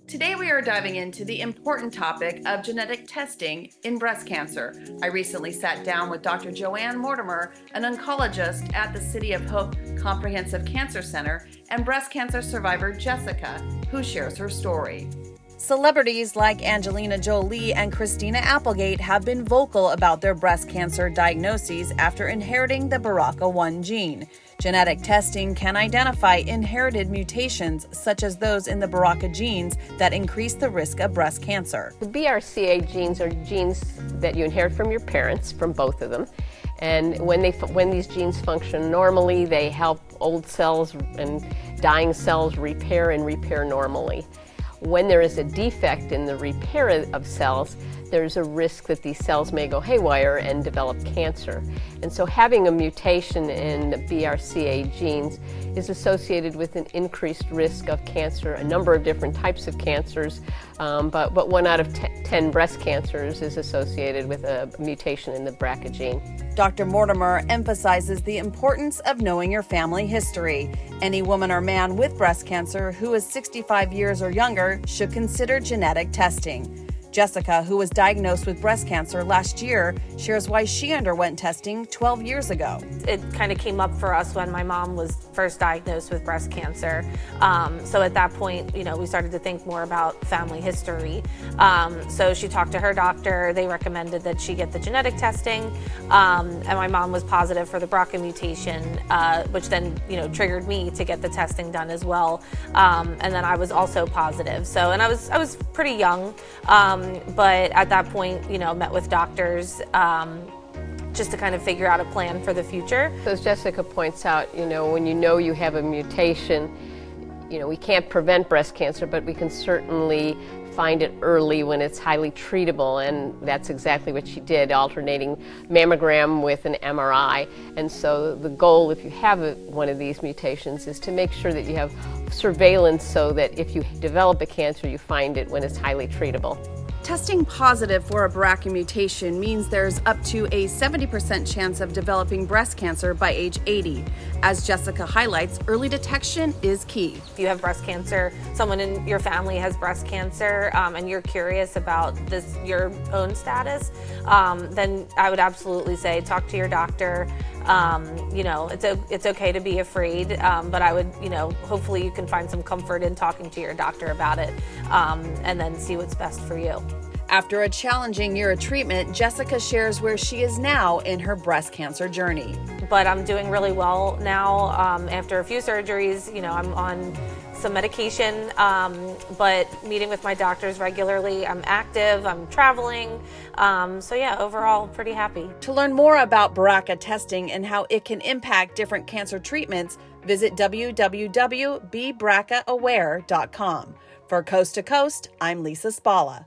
Today we are diving into the important topic of genetic testing in breast cancer. I recently sat down with Dr. Joanne Mortimer, an oncologist at the City of Hope Comprehensive Cancer Center, and breast cancer survivor Jessica, who shares her story. Celebrities like Angelina Jolie and Christina Applegate have been vocal about their breast cancer diagnoses after inheriting the BRCA1 gene. Genetic testing can identify inherited mutations such as those in the BRCA genes that increase the risk of breast cancer. The BRCA genes are genes that you inherit from your parents, from both of them. And when these genes function normally, they help old cells and dying cells repair normally. When there is a defect in the repair of cells, there's a risk that these cells may go haywire and develop cancer. And so having a mutation in the BRCA genes is associated with an increased risk of cancer, a number of different types of cancers, but 1 out of 10 breast cancers is associated with a mutation in the BRCA gene. Dr. Mortimer emphasizes the importance of knowing your family history. Any woman or man with breast cancer who is 65 years or younger should consider genetic testing. Jessica, who was diagnosed with breast cancer last year, shares why she underwent testing 12 years ago. It kind of came up for us when my mom was first diagnosed with breast cancer. So at that point, we started to think more about family history. So she talked to her doctor. They recommended that she get the genetic testing. And my mom was positive for the BRCA mutation, which then, triggered me to get the testing done as well. And then I was also positive. So, and I was pretty young. But at that point, met with doctors just to kind of figure out a plan for the future. So as Jessica points out, when you have a mutation, we can't prevent breast cancer, but we can certainly find it early when it's highly treatable, and that's exactly what she did, alternating mammogram with an MRI. And so the goal, if you have one of these mutations, is to make sure that you have surveillance so that if you develop a cancer, you find it when it's highly treatable. Testing positive for a BRCA mutation means there's up to a 70% chance of developing breast cancer by age 80. As Jessica highlights, early detection is key. If you have breast cancer, someone in your family has breast cancer, and you're curious about your own status, then I would absolutely say talk to your doctor. It's okay to be afraid, but I would, hopefully you can find some comfort in talking to your doctor about it, and then see what's best for you. After a challenging year of treatment, Jessica shares where she is now in her breast cancer journey. But I'm doing really well now. After a few surgeries, I'm on some medication, but meeting with my doctors regularly. I'm active, I'm traveling. So yeah, overall, pretty happy. To learn more about BRCA testing and how it can impact different cancer treatments, visit www.beBRCAaware.com. For Coast to Coast, I'm Lisa Spalla.